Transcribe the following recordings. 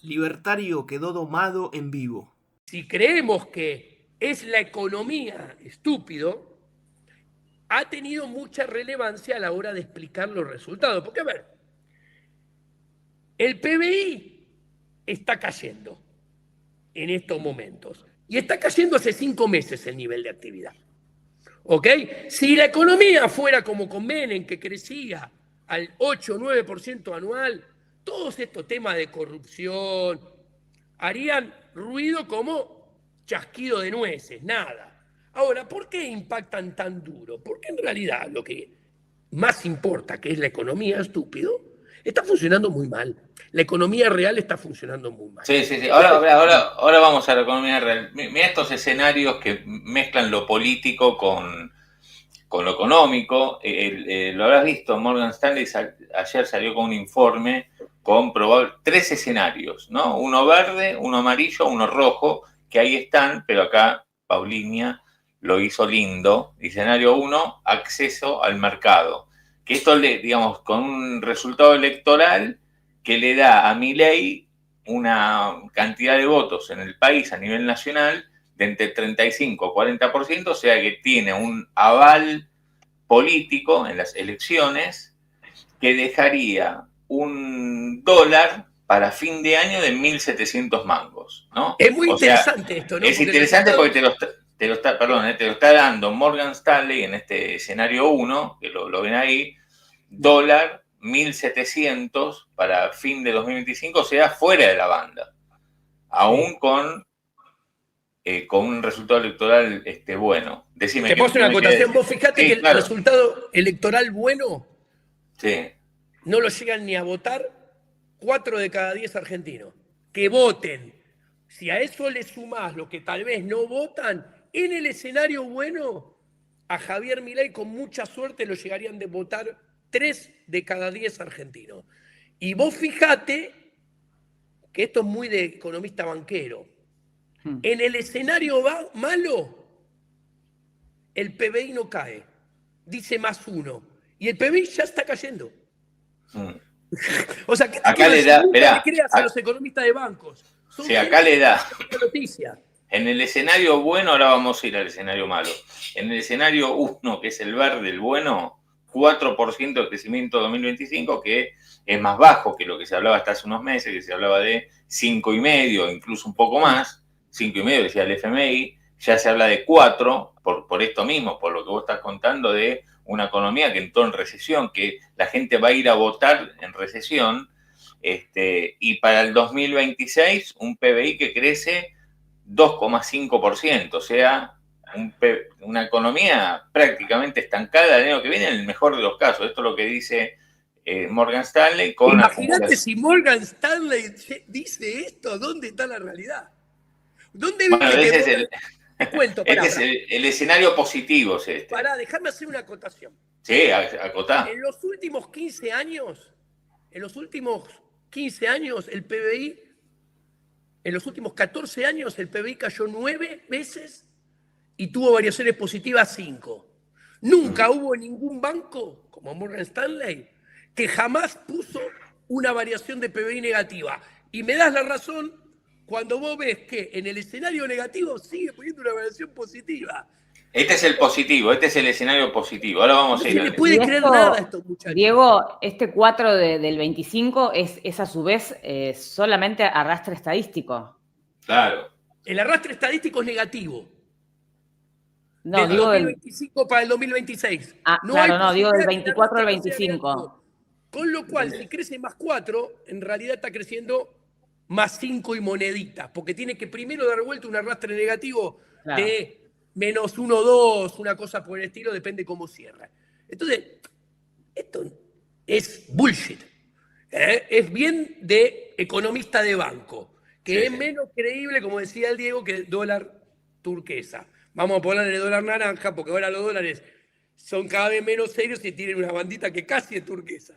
libertario quedó domado en vivo. Si creemos que es la economía estúpido, ha tenido mucha relevancia a la hora de explicar los resultados. Porque, a ver, el PBI está cayendo en estos momentos. Y está cayendo hace 5 meses el nivel de actividad. ¿Ok? Si la economía fuera como con Menem, que crecía al 8 o 9% anual, todos estos temas de corrupción harían ruido como chasquido de nueces, nada. Ahora, ¿por qué impactan tan duro? Porque en realidad lo que más importa, que es la economía estúpido, está funcionando muy mal. La economía real está funcionando muy mal. Sí. Ahora vamos a la economía real. Mira estos escenarios que mezclan lo político con lo económico. Lo habrás visto, Morgan Stanley ayer salió con un informe con 3 escenarios, ¿no? Uno verde, uno amarillo, uno rojo, que ahí están, pero acá Paulinia lo hizo lindo. Escenario 1, acceso al mercado. Que esto, digamos, con un resultado electoral que le da a Milei una cantidad de votos en el país a nivel nacional de entre 35 a 40%, o sea que tiene un aval político en las elecciones que dejaría un dólar para fin de año de 1.700 mangos, ¿no? Es muy interesante esto, ¿no? Es interesante porque te lo está dando Morgan Stanley en este escenario 1, que lo ven ahí, dólar 1.700 para fin de 2025, o sea, fuera de la banda. Aún con un resultado electoral bueno. Decime. Te puedo hacer una acotación. Vos fijate que claro. El resultado electoral bueno Sí. no lo llegan ni a votar 4 de cada 10 argentinos. Que voten. Si a eso le sumás lo que tal vez no votan, en el escenario bueno, a Javier Milei con mucha suerte lo llegarían de votar 3 de cada 10 argentinos. Y vos fijate que esto es muy de economista banquero. En el escenario malo, el PBI no cae, dice +1, y el PBI ya está cayendo. O sea, ¿qué te acá le da, le creas a los economistas de bancos? Sí, acá le da. Noticia. En el escenario bueno, ahora vamos a ir al escenario malo. En el escenario 1, que es el verde, el bueno, 4% de crecimiento 2025, que es más bajo que lo que se hablaba hasta hace unos meses, que se hablaba de 5,5, incluso un poco más, 5,5 decía el FMI, ya se habla de 4, por esto mismo, por lo que vos estás contando de una economía que entró en recesión, que la gente va a ir a votar en recesión, y para el 2026 un PBI que crece 2,5%, o sea, una economía prácticamente estancada el año que viene, en el mejor de los casos. Esto es lo que dice Morgan Stanley. Imagínate si Morgan Stanley dice esto, ¿dónde está la realidad? ¿Dónde ese te cuento, este es el escenario positivo. Pará, déjame hacer una acotación. Sí, acotá. En los últimos 15 años, el PBI, en los últimos 14 años, el PBI cayó 9 veces y tuvo variaciones positivas 5. Nunca hubo ningún banco, como Morgan Stanley, que jamás puso una variación de PBI negativa. Y me das la razón cuando vos ves que en el escenario negativo sigue poniendo una variación positiva. Este es el positivo, este es el escenario positivo. Ahora vamos a ir. No se le puede creer nada a estos muchachos. Diego, este 4 del 25 es a su vez solamente arrastre estadístico. Claro. El arrastre estadístico es negativo. No, del digo 2025 para el 2026. Digo del 24 al 25. Con lo cual, si crece +4, en realidad está creciendo +5 y moneditas, porque tiene que primero dar vuelta un arrastre negativo de -1,2, una cosa por el estilo, depende cómo cierra. Entonces, esto es bullshit. Es bien de economista de banco, que es menos creíble, como decía el Diego, que el dólar turquesa. Vamos a ponerle dólar naranja, porque ahora los dólares son cada vez menos serios y tienen una bandita que casi es turquesa.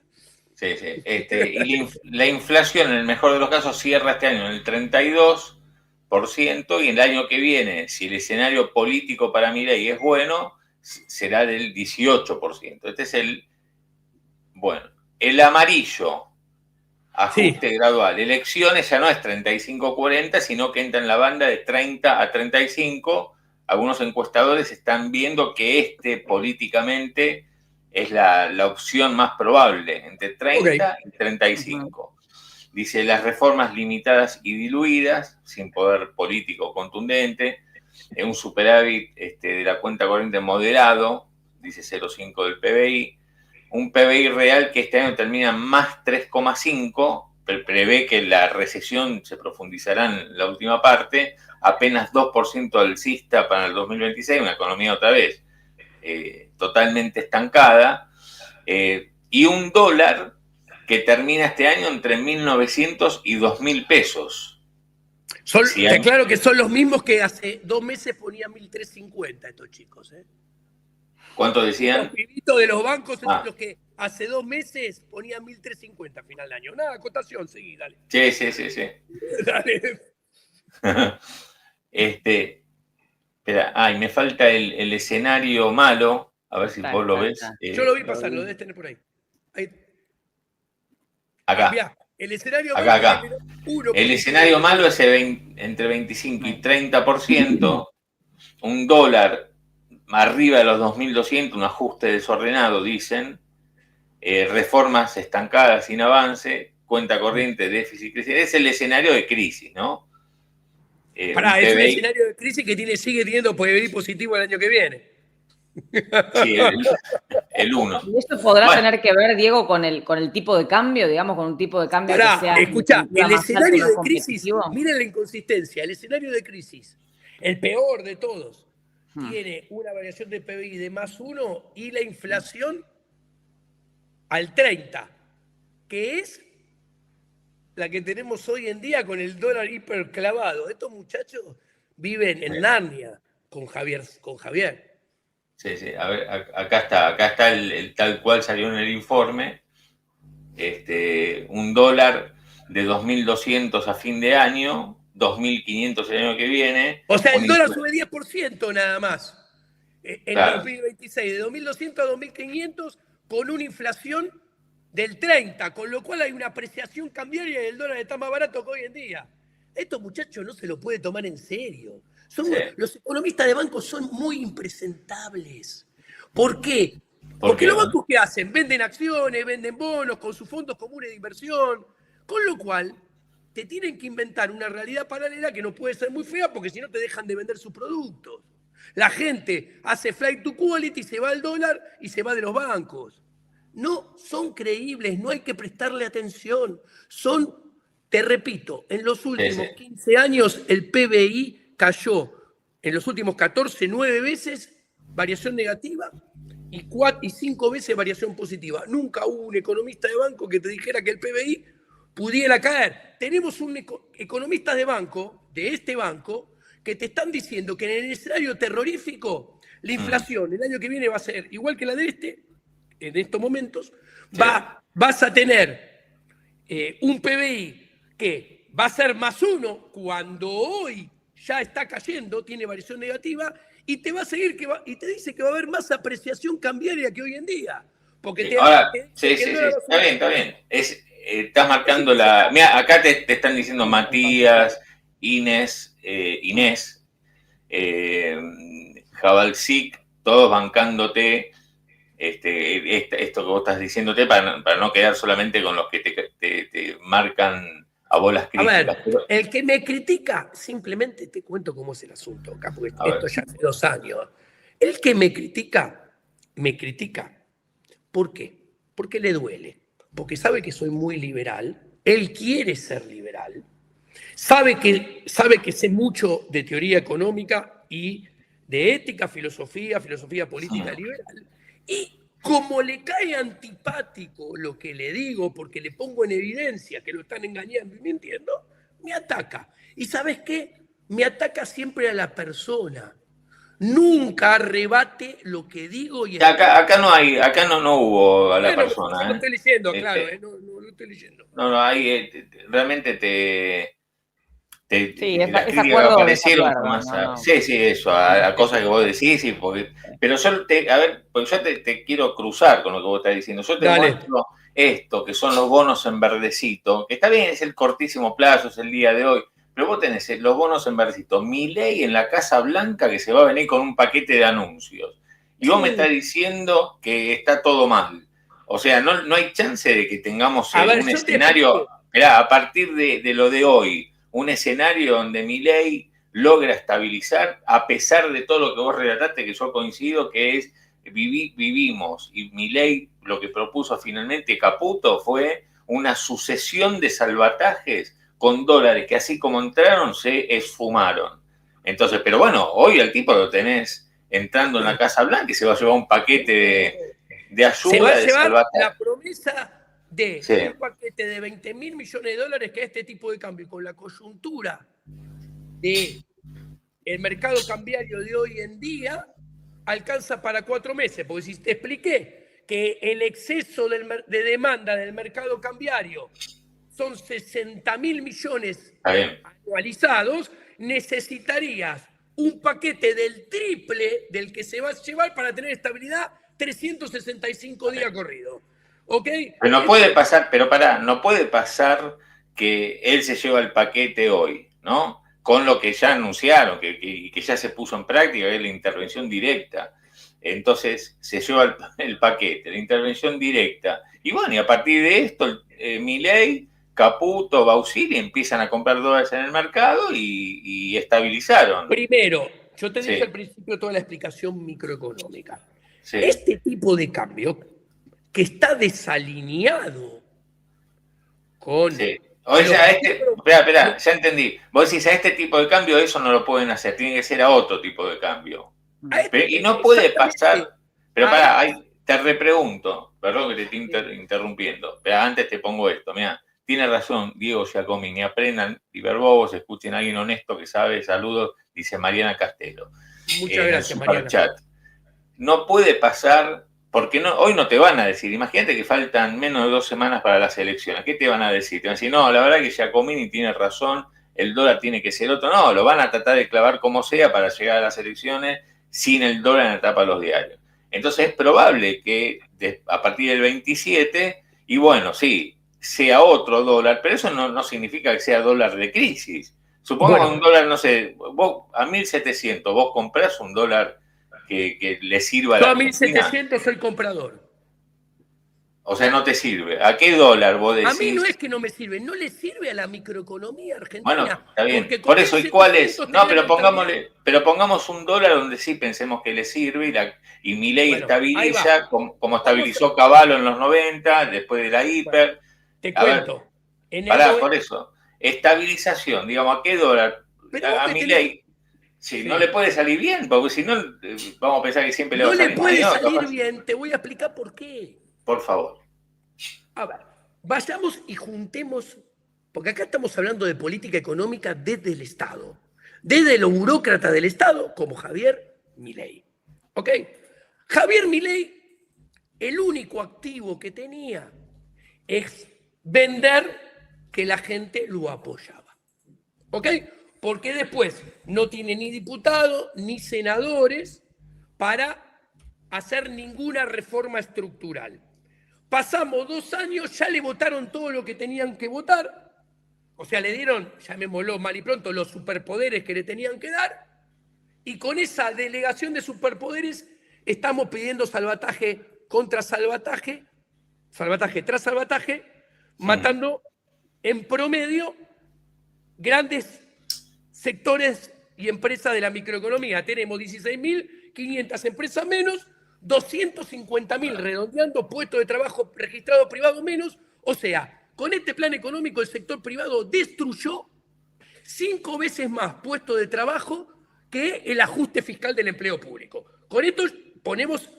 Sí. Y la inflación, en el mejor de los casos, cierra este año en el 32%, y el año que viene, si el escenario político para Milei es bueno, será del 18%. Este es el amarillo. ajuste gradual. Elecciones ya no es 35-40, sino que entra en la banda de 30 a 35. Algunos encuestadores están viendo que políticamente es la opción más probable, entre 30 y 35. Dice, las reformas limitadas y diluidas, sin poder político contundente, un superávit de la cuenta corriente moderado, dice 0,5 del PBI, un PBI real que este año termina más 3,5, prevé que la recesión se profundizará en la última parte, apenas 2% alcista para el 2026, una economía otra vez totalmente estancada, y un dólar que termina este año entre 1.900 y 2.000 pesos. Te aclaro que son los mismos que hace 2 meses ponían 1.350 estos chicos. ¿Cuánto decían? Los pibitos de los bancos son los que hace 2 meses ponían 1.350 a final de año. Nada, acotación, seguí, dale. Sí. Dale. Espera, me falta el escenario malo. A ver si vos lo ves. Yo lo vi pasar, lo debes tener por ahí. Acá. Mirá, el escenario acá. malo. El escenario malo es entre 25 y 30%. Un dólar arriba de los 2.200, un ajuste desordenado, dicen. Reformas estancadas sin avance. Cuenta corriente, déficit, crisis. Es el escenario de crisis, ¿no? Es un escenario de crisis que sigue teniendo PBI positivo el año que viene. Sí, el 1. ¿Y esto podrá tener que ver, Diego, con el tipo de cambio, digamos, con un tipo de cambio que sea... Escuchá, el escenario de crisis, miren la inconsistencia, el escenario de crisis, el peor de todos, tiene una variación de PBI de +1 y la inflación al 30, que es la que tenemos hoy en día con el dólar hiperclavado. Estos muchachos viven en Narnia con Javier. Sí. A ver, acá está el tal cual salió en el informe. Un dólar de 2.200 a fin de año, 2.500 el año que viene. O sea, el dólar sube 10% nada más. En Claro. 2026, de 2.200 a 2.500 con una inflación del 30, con lo cual hay una apreciación cambiaria y el dólar está más barato que hoy en día. Estos muchachos no se lo puede tomar en serio. Los economistas de bancos son muy impresentables. ¿Por qué? Porque los bancos, ¿qué hacen? Venden acciones, venden bonos con sus fondos comunes de inversión, con lo cual te tienen que inventar una realidad paralela que no puede ser muy fea porque si no te dejan de vender sus productos. La gente hace flight to quality, se va al dólar y se va de los bancos. No son creíbles, no hay que prestarle atención. Te repito, en los últimos 15 años el PBI cayó en los últimos 14, 9 veces variación negativa y 5 veces variación positiva. Nunca hubo un economista de banco que te dijera que el PBI pudiera caer. Tenemos un economista de banco, de este banco, que te están diciendo que en el escenario terrorífico la inflación el año que viene va a ser igual que la de en estos momentos, vas a tener un PBI que va a ser +1 cuando hoy ya está cayendo, tiene variación negativa, y te va a seguir y te dice que va a haber más apreciación cambiaria que hoy en día. Porque Ahora, está bien. Estás marcando la... Mira, acá te están diciendo Matías, Inés, Jabalcic, todos bancándote esto que vos estás diciéndote para no quedar solamente con los que te marcan a bolas críticas. A ver, el que me critica, simplemente te cuento cómo es el asunto acá, porque esto ya hace 2 años. El que me critica. ¿Por qué? Porque le duele. Porque sabe que soy muy liberal, él quiere ser liberal, sabe que sé mucho de teoría económica y de ética, filosofía política liberal, y como le cae antipático lo que le digo, porque le pongo en evidencia que lo están engañando y mintiendo, me ataca. ¿Y sabes qué? Me ataca siempre a la persona. Nunca rebate lo que digo. Y acá no hubo a la persona. No estoy leyendo, claro, no estoy leyendo. No, ahí realmente las críticas aparecieron más a cosas que vos decís, pero yo te quiero cruzar con lo que vos estás diciendo. Yo te muestro esto, que son los bonos en verdecito, que está bien, es el cortísimo plazo, es el día de hoy, pero vos tenés los bonos en verdecito, Milei en la Casa Blanca que se va a venir con un paquete de anuncios, y vos me estás diciendo que está todo mal. O sea, no hay chance de que tengamos un escenario, mirá, a partir de lo de hoy, un escenario donde Milei logra estabilizar, a pesar de todo lo que vos relataste, que yo coincido, que es vivimos, y Milei lo que propuso finalmente Caputo fue una sucesión de salvatajes con dólares que así como entraron se esfumaron. Entonces, pero bueno, hoy al tipo lo tenés entrando en la Casa Blanca y se va a llevar un paquete de ayuda. Se va a de llevar salvataje. la promesa de un paquete de 20.000 millones de dólares que a este tipo de cambio, con la coyuntura del mercado cambiario de hoy en día, alcanza para 4 meses. Porque si te expliqué que el exceso de demanda del mercado cambiario son 60.000 millones anualizados, necesitarías un paquete del triple del que se va a llevar para tener estabilidad 365 días corridos. ¿Ok? Pero no puede pasar, pero pará, no puede pasar que él se lleva el paquete hoy, ¿no? Con lo que ya anunciaron, que ya se puso en práctica, que es la intervención directa. Entonces se lleva el paquete, la intervención directa. Y bueno, y a partir de esto, Milei, Caputo, Bausili empiezan a comprar dólares en el mercado y estabilizaron. Primero, yo te dije al principio toda la explicación microeconómica. Sí. Este tipo de cambio que está desalineado con... Sí. O sea, espera, ya entendí. Vos decís, a este tipo de cambio eso no lo pueden hacer, tiene que ser a otro tipo de cambio. Y no puede pasar... Pero pará, te repregunto, perdón que te estoy interrumpiendo, pero antes te pongo esto, mira, tiene razón Diego Giacomini, aprendan Iberbobos, escuchen a alguien honesto que sabe, saludos, dice Mariana Castelo. Muchas gracias, Mariana. Chat. No puede pasar... Porque hoy no te van a decir, imagínate que faltan menos de 2 semanas para las elecciones. ¿Qué te van a decir? Te van a decir, no, la verdad que Giacomini tiene razón, el dólar tiene que ser otro. No, lo van a tratar de clavar como sea para llegar a las elecciones sin el dólar en la tapa de los diarios. Entonces es probable que a partir del 27, y bueno, sí, sea otro dólar, pero eso no significa que sea dólar de crisis. Supongo que un dólar, no sé, vos a 1.700, vos comprás un dólar que le sirva a la Argentina. Yo a 1.700 soy comprador. O sea, no te sirve. ¿A qué dólar vos decís? A mí no es que no me sirve, no le sirve a la microeconomía argentina. Bueno, está bien. Por eso, ¿y cuál es? No, pero pongamos un dólar donde sí pensemos que le sirve y Milei estabiliza, como estabilizó Cavallo en los 90, después de la hiper. Te cuento. Por eso. Estabilización, digamos, ¿a qué dólar? A Milei. Sí, no le puede salir bien, porque si no, vamos a pensar que siempre le va a salir bien. No le puede salir bien, te voy a explicar por qué. Por favor. A ver, vayamos y juntemos, porque acá estamos hablando de política económica desde el Estado, desde los burócratas del Estado, como Javier Milei. ¿Ok? Javier Milei, el único activo que tenía es vender que la gente lo apoyaba. ¿Ok? Porque después no tiene ni diputados ni senadores para hacer ninguna reforma estructural. Pasamos 2 años, ya le votaron todo lo que tenían que votar, o sea, le dieron, llamémoslo mal y pronto, los superpoderes que le tenían que dar, y con esa delegación de superpoderes estamos pidiendo salvataje contra salvataje, salvataje tras salvataje, matando en promedio grandes sectores y empresas de la microeconomía. Tenemos 16.500 empresas menos, 250.000 redondeando puestos de trabajo registrados privados menos. O sea, con este plan económico el sector privado destruyó 5 veces más puestos de trabajo que el ajuste fiscal del empleo público. Con esto ponemos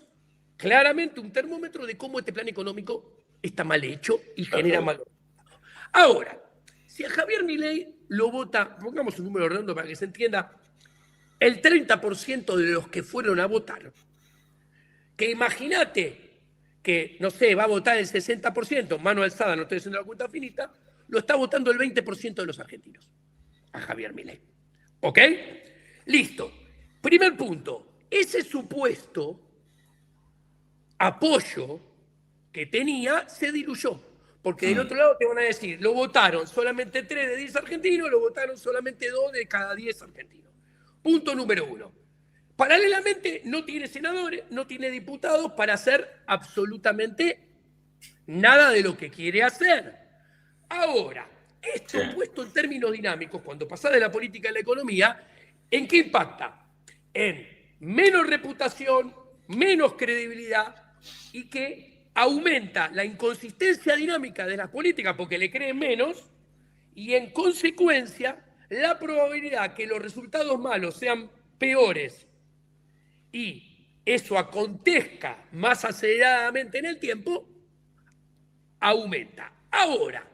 claramente un termómetro de cómo este plan económico está mal hecho y genera mal. Ahora, si a Javier Milei lo vota, pongamos un número redondo para que se entienda, el 30% de los que fueron a votar, que imagínate que, no sé, va a votar el 60%, mano alzada, no estoy haciendo la cuenta finita, lo está votando el 20% de los argentinos, a Javier Milei. ¿Ok? Listo. Primer punto, ese supuesto apoyo que tenía se diluyó. Porque del otro lado te van a decir, lo votaron solamente 3 de 10 argentinos, lo votaron solamente 2 de cada 10 argentinos. Punto número 1. Paralelamente, no tiene senadores, no tiene diputados para hacer absolutamente nada de lo que quiere hacer. Ahora, esto puesto en términos dinámicos, cuando pasa de la política a la economía, ¿en qué impacta? En menos reputación, menos credibilidad y que aumenta la inconsistencia dinámica de las políticas porque le creen menos y en consecuencia la probabilidad que los resultados malos sean peores y eso acontezca más aceleradamente en el tiempo, aumenta. Ahora,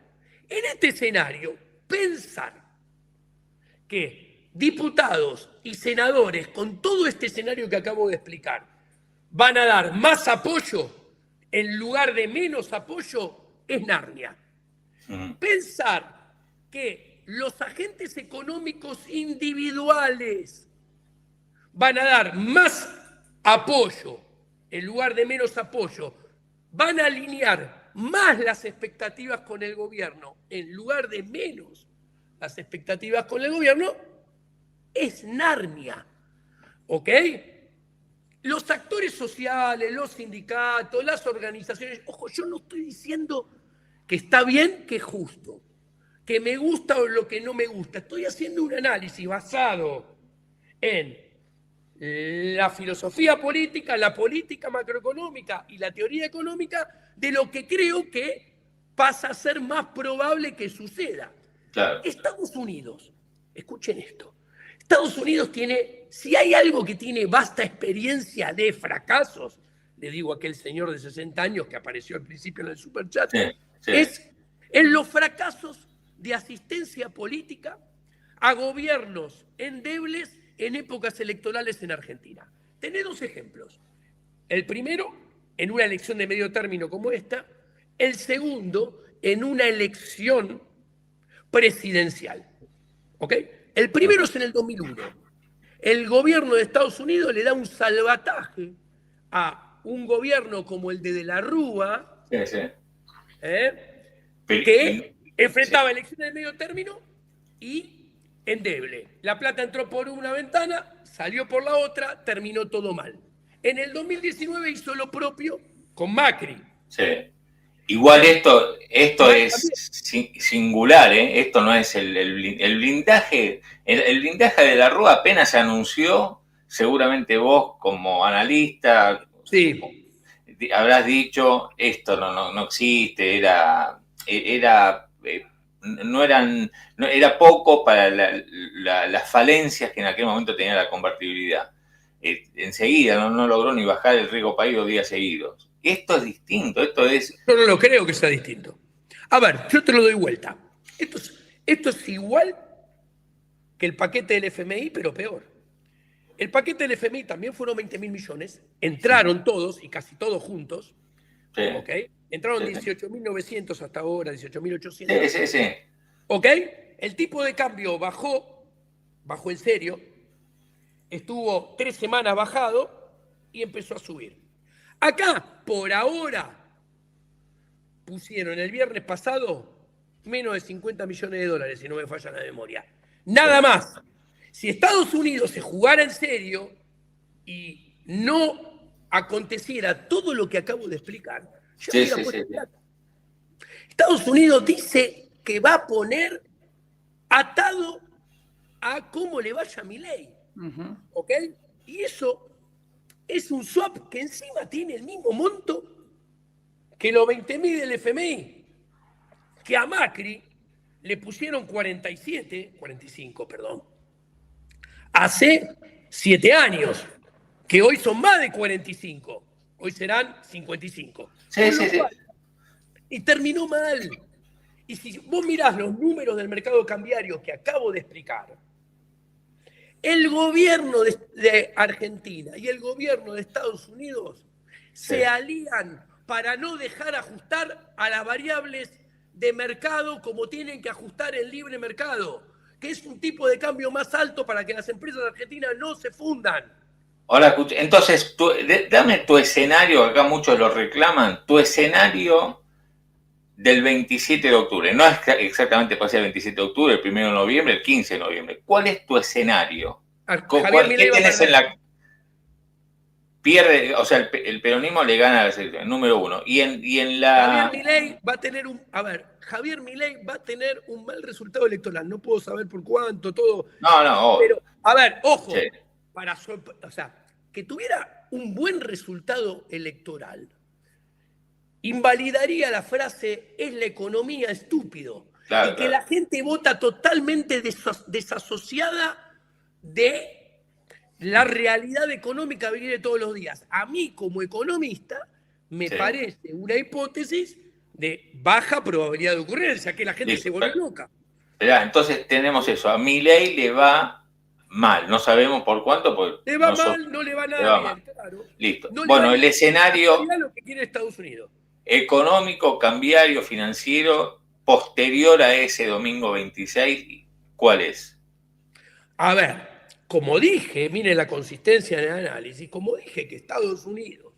en este escenario, pensar que diputados y senadores con todo este escenario que acabo de explicar van a dar más apoyo en lugar de menos apoyo es Narnia. Pensar que los agentes económicos individuales van a dar más apoyo en lugar de menos apoyo, van a alinear más las expectativas con el gobierno en lugar de menos las expectativas con el gobierno, es Narnia. ¿Ok? Los actores sociales, los sindicatos, las organizaciones, ojo, yo no estoy diciendo que está bien, que es justo, que me gusta o lo que no me gusta. Estoy haciendo un análisis basado en la filosofía política, la política macroeconómica y la teoría económica de lo que creo que pasa a ser más probable que suceda. Claro. Estados Unidos, escuchen esto, Estados Unidos tiene, si hay algo que tiene vasta experiencia de fracasos, le digo a aquel señor de 60 años que apareció al principio en el superchat, es en los fracasos de asistencia política a gobiernos endebles en épocas electorales en Argentina. Tenés 2 ejemplos. El primero, en una elección de medio término como esta. El segundo, en una elección presidencial. ¿Ok? El primero es en el 2001. El gobierno de Estados Unidos le da un salvataje a un gobierno como el de la Rúa, que enfrentaba elecciones de medio término y endeble. La plata entró por una ventana, salió por la otra, terminó todo mal. En el 2019 hizo lo propio con Macri. Sí. Igual esto es singular, ¿eh? Esto no es el blindaje. El blindaje de la Rúa apenas se anunció, seguramente vos como analista habrás dicho, esto no existe, era poco para las falencias que en aquel momento tenía la convertibilidad. Enseguida no logró ni bajar el riesgo país 2 días seguidos. Esto es distinto, esto es... Yo no lo creo que sea distinto. A ver, yo te lo doy vuelta. Esto es igual que el paquete del FMI, pero peor. El paquete del FMI también fueron 20.000 millones, entraron todos y casi todos juntos, ¿ok? Entraron 18.900 hasta ahora, 18.800. Sí. ¿Ok? El tipo de cambio bajó en serio, estuvo 3 semanas bajado y empezó a subir. Acá, por ahora, pusieron el viernes pasado menos de 50 millones de dólares, si no me falla la memoria. Nada más. Si Estados Unidos se jugara en serio y no aconteciera todo lo que acabo de explicar, yo hubiera puesto plata. Estados Unidos dice que va a poner atado a cómo le vaya a Milei. ¿Ok? Y eso es un swap que encima tiene el mismo monto que los 20.000 del FMI, que a Macri le pusieron 45, hace 7 años, que hoy son más de 45, hoy serán 55. Y terminó mal. Y si vos mirás los números del mercado cambiario que acabo de explicar, el gobierno de Argentina y el gobierno de Estados Unidos se alían para no dejar ajustar a las variables de mercado como tienen que ajustar el libre mercado, que es un tipo de cambio más alto para que las empresas argentinas no se fundan. Ahora, escucha, entonces, dame tu escenario, acá muchos lo reclaman, tu escenario del 27 de octubre. No es exactamente para ser el 27 de octubre, el 1 de noviembre, el 15 de noviembre. ¿Cuál es tu escenario? Javier ¿Qué Milei va a tienes en perder. la... Pierde, o sea, el peronismo le gana a la selección, número uno. Y en Javier la... Milei va a tener Javier Milei va a tener un mal resultado electoral. No puedo saber por cuánto, todo. No, no, obvio. Pero, a ver, ojo, Sí, o sea, que tuviera un buen resultado electoral invalidaría la frase es la economía estúpido y claro, que claro. la gente vota totalmente desasociada de la realidad económica que viene todos los días. A mí, como economista, me Sí, parece una hipótesis de baja probabilidad de ocurrencia, que la gente se listo. vuelve loca. Esperá, entonces tenemos eso. A Milei le va mal. No sabemos por cuánto, porque Le va nosotros mal, no le va le nada va mal. bien, claro. Listo. No le va Bueno, ni el en escenario realidad lo que quiere Estados Unidos. económico, cambiario, financiero, posterior a ese domingo 26, ¿cuál es? A ver, como dije, mire la consistencia en el análisis, como dije que Estados Unidos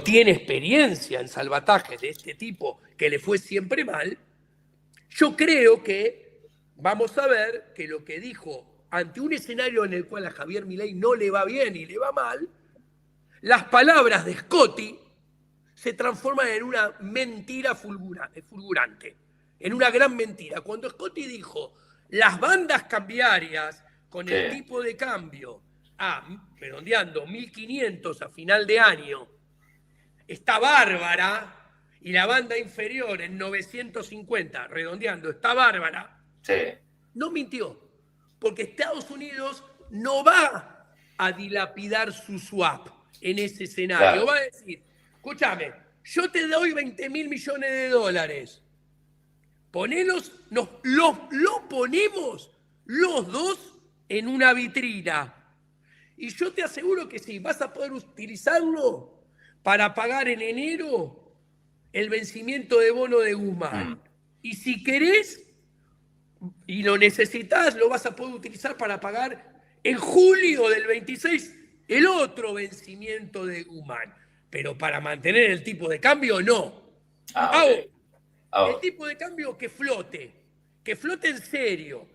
tiene experiencia en salvatajes de este tipo que le fue siempre mal, yo creo que vamos a ver que lo que dijo ante un escenario en el cual a Javier Milei no le va bien y le va mal, las palabras de Scotti se transforman en una mentira fulgurante, en una gran mentira. Cuando Scotti dijo, las bandas cambiarias con Sí, el tipo de cambio redondeando 1.500 a final de año, está bárbara, y la banda inferior en 950, redondeando, está bárbara, sí, no mintió, porque Estados Unidos no va a dilapidar su swap en ese escenario. claro, Va a decir, escúchame, yo te doy 20.000 millones de dólares, ponelos, lo ponemos los dos en una vitrina. Y yo te aseguro que sí, vas a poder utilizarlo para pagar en enero el vencimiento de bono de Guzmán. Y si querés y lo necesitas, lo vas a poder utilizar para pagar en julio del 26 el otro vencimiento de Guzmán. Pero para mantener el tipo de cambio, no. ah, Ahora, ok. Ah, el tipo de cambio que flote en serio.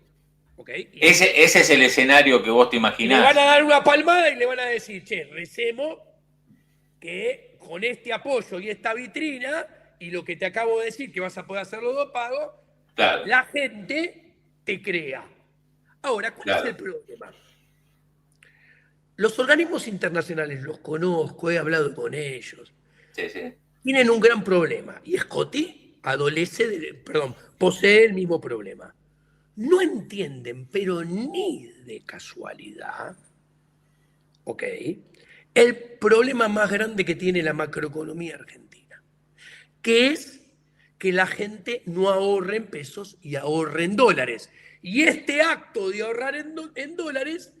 ¿Ok? ese es el escenario que vos te Y le van a imaginás. dar una palmada y le van a decir, che, recemos que con este apoyo y esta vitrina y lo que te acabo de decir, que vas a poder hacer los dos pagos, Claro, la gente te crea. Ahora, ¿cuál es el claro. problema? Los organismos internacionales los conozco, he hablado con ellos, Sí, sí. tienen un gran problema y Scotty posee el mismo problema. No entienden, pero ni de casualidad, ¿ok? El problema más grande que tiene la macroeconomía argentina, que es que la gente no ahorre en pesos y ahorre en dólares. Y este acto de ahorrar en dólares,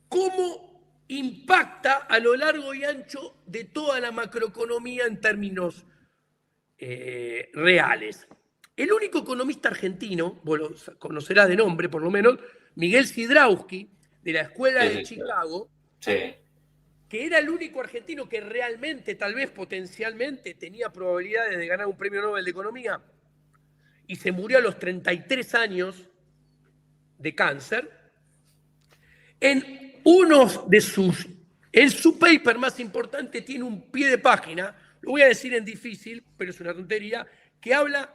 ¿cómo impacta a lo largo y ancho de toda la macroeconomía en términos reales? El único economista argentino, vos lo conocerás de nombre por lo menos, Miguel Sidrowski, de la Escuela Sí, de sí, claro. Chicago, Sí, que era el único argentino que realmente, tal vez potencialmente, tenía probabilidades de ganar un premio Nobel de Economía, y se murió a los 33 años de cáncer, en su paper más importante tiene un pie de página, lo voy a decir en difícil, pero es una tontería, que habla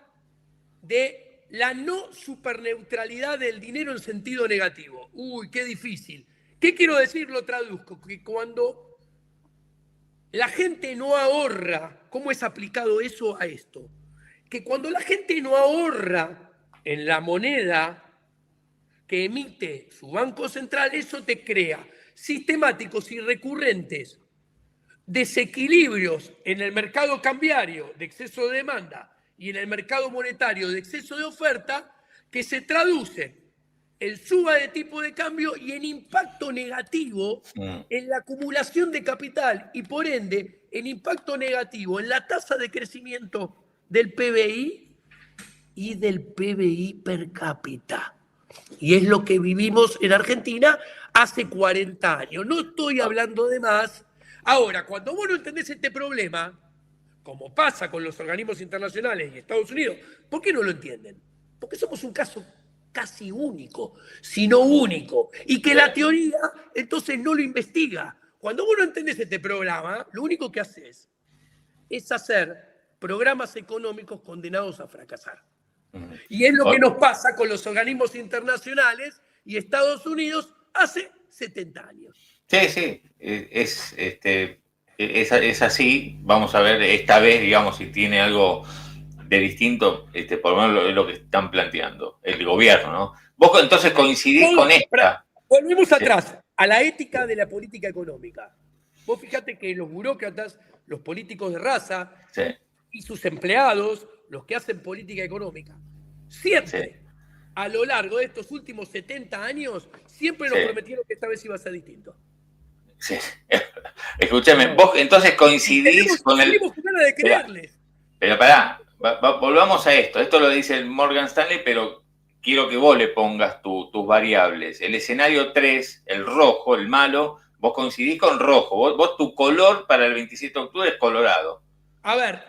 de la no superneutralidad del dinero en sentido negativo. Uy, qué difícil. ¿Qué quiero decir? Lo traduzco, que cuando la gente no ahorra, ¿cómo es aplicado eso a esto? Que cuando la gente no ahorra en la moneda que emite su Banco Central, eso te crea sistemáticos y recurrentes desequilibrios en el mercado cambiario de exceso de demanda y en el mercado monetario de exceso de oferta, que se traducen en suba de tipo de cambio y en impacto negativo en la acumulación de capital y por ende en impacto negativo en la tasa de crecimiento del PBI y del PBI per cápita. Y es lo que vivimos en Argentina hace 40 años. No estoy hablando de más. Ahora, cuando vos no entendés este problema, como pasa con los organismos internacionales y Estados Unidos, ¿por qué no lo entienden? Porque somos un caso casi único, si no único, y que la teoría entonces no lo investiga. Cuando vos no entendés este programa, lo único que haces es hacer programas económicos condenados a fracasar. Y es lo que nos pasa con los organismos internacionales y Estados Unidos hace 70 años. Sí, es así. Vamos a ver esta vez, digamos, si tiene algo de distinto, por lo menos lo que están planteando el gobierno, ¿no? Vos entonces coincidís con esta. Volvemos atrás, a la ética de la política económica. Vos fíjate que los burócratas, los políticos de raza y sus empleados, los que hacen política económica, siempre, a lo largo de estos últimos 70 años, siempre nos prometieron que esta vez iba a ser distinto. Sí. Escúchame, vos entonces coincidís con el... Tenemos ganas de creerles. Pero pará, volvamos a esto. Esto lo dice el Morgan Stanley, pero quiero que vos le pongas tus variables. El escenario 3, el rojo, el malo, vos coincidís con rojo. Vos tu color para el 27 de octubre es colorado. A ver,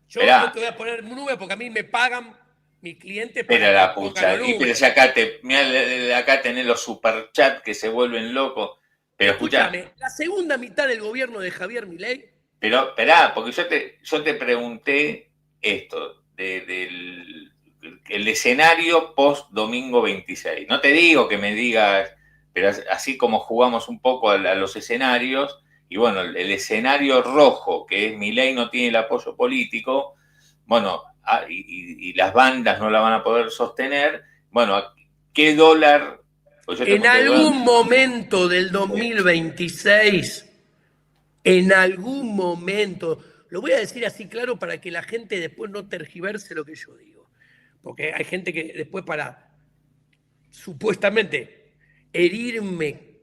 yo no te voy a poner nube porque a mí me pagan mis clientes para... Pero la pucha, pero si acá tenés los superchats que se vuelven locos. Pero escúchame, la segunda mitad del gobierno de Javier Milei... Pero esperá, porque yo te pregunté esto, del el escenario post-domingo 26. No te digo que me digas, pero así como jugamos un poco a los escenarios, y bueno, el escenario rojo, que es Milei no tiene el apoyo político, bueno, y las bandas no la van a poder sostener, bueno, ¿qué dólar? Pues en algún momento del 2026, en algún momento, lo voy a decir así claro para que la gente después no tergiverse lo que yo digo, porque hay gente que después para supuestamente herirme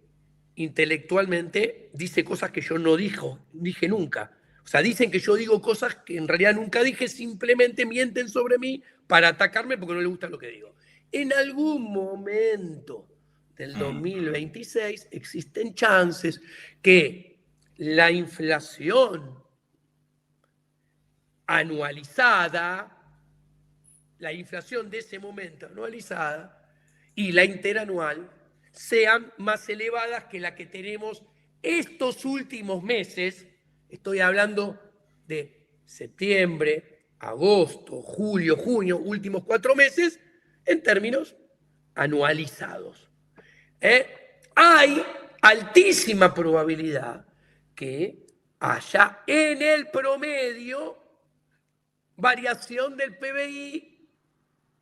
intelectualmente dice cosas que yo no dije nunca. O sea, dicen que yo digo cosas que en realidad nunca dije, simplemente mienten sobre mí para atacarme porque no les gusta lo que digo. En algún momento del 2026 existen chances que la inflación anualizada, la inflación de ese momento anualizada y la interanual sean más elevadas que la que tenemos estos últimos meses. Estoy hablando de septiembre, agosto, julio, junio, últimos 4 meses, en términos anualizados. Hay altísima probabilidad que haya en el promedio variación del PBI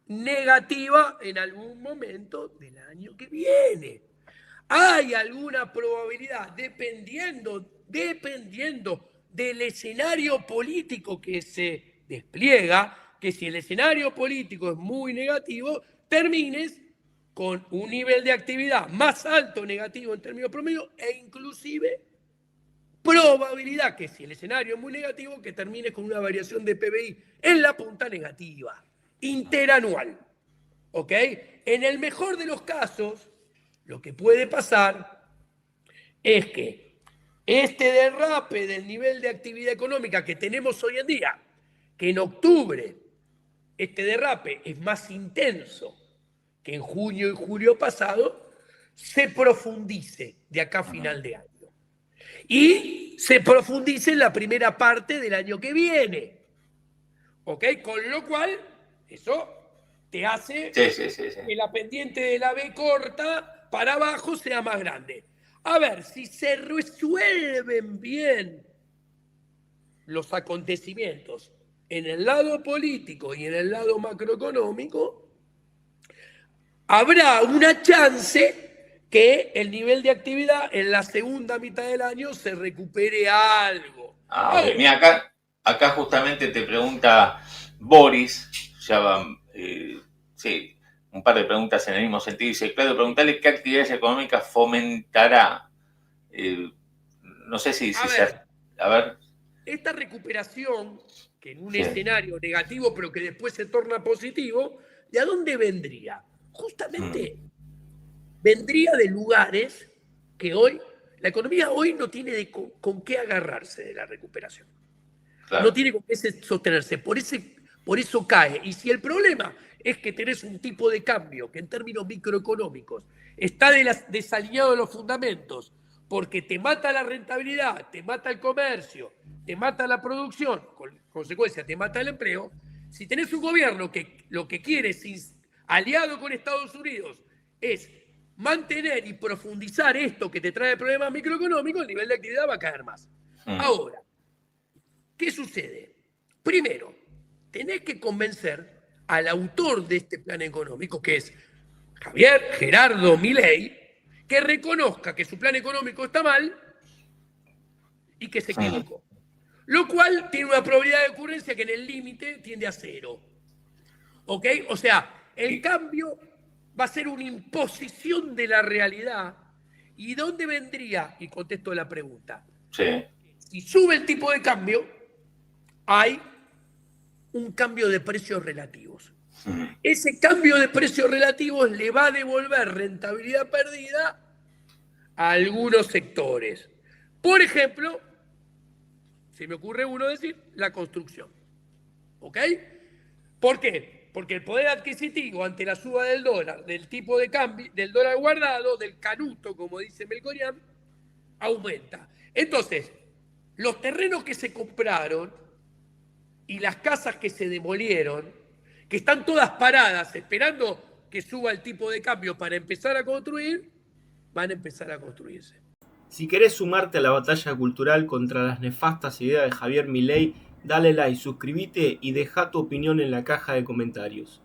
negativa en algún momento del año que viene. Hay alguna probabilidad, dependiendo del escenario político que se despliega, que si el escenario político es muy negativo, termines con un nivel de actividad más alto negativo en términos promedio e inclusive probabilidad que si el escenario es muy negativo que termine con una variación de PBI en la punta negativa, interanual. ¿Ok? En el mejor de los casos, lo que puede pasar es que este derrape del nivel de actividad económica que tenemos hoy en día, que en octubre este derrape es más intenso que en junio y julio pasado, se profundice de acá a final de año. Y se profundice en la primera parte del año que viene. ¿Ok? Con lo cual, eso te hace que la pendiente de la B corta para abajo sea más grande. A ver, si se resuelven bien los acontecimientos en el lado político y en el lado macroeconómico, habrá una chance que el nivel de actividad en la segunda mitad del año se recupere algo. Mira, acá justamente te pregunta Boris, ya van, un par de preguntas en el mismo sentido. Dice, Claudio, preguntarle qué actividades económicas fomentará. No sé si a ver. Esta recuperación, que en un escenario negativo, pero que después se torna positivo, ¿de dónde vendría? Justamente vendría de lugares que hoy, la economía hoy no tiene con qué agarrarse de la recuperación. Claro. No tiene con qué sostenerse. Por eso cae. Y si el problema es que tenés un tipo de cambio que en términos microeconómicos está desalineado de los fundamentos, porque te mata la rentabilidad, te mata el comercio, te mata la producción, con consecuencia te mata el empleo. Si tenés un gobierno que lo que quiere, aliado con Estados Unidos, es mantener y profundizar esto que te trae problemas microeconómicos, el nivel de actividad va a caer más. Ahora, ¿qué sucede? Primero, tenés que convencer al autor de este plan económico, que es Javier Gerardo Milei, que reconozca que su plan económico está mal y que se equivocó. Lo cual tiene una probabilidad de ocurrencia que en el límite tiende a 0. ¿Ok? O sea, el cambio va a ser una imposición de la realidad. ¿Y dónde vendría? Y contesto la pregunta. Sí. Si sube el tipo de cambio, hay un cambio de precios relativos. Ese cambio de precios relativos le va a devolver rentabilidad perdida a algunos sectores. Por ejemplo, se me ocurre uno decir, la construcción. ¿Ok? ¿Por qué? Porque el poder adquisitivo ante la suba del dólar, del tipo de cambio, del dólar guardado, del canuto, como dice Melconian, aumenta. Entonces, los terrenos que se compraron y las casas que se demolieron, que están todas paradas esperando que suba el tipo de cambio para empezar a construir, van a empezar a construirse. Si querés sumarte a la batalla cultural contra las nefastas ideas de Javier Milei, dale like, suscríbete y deja tu opinión en la caja de comentarios.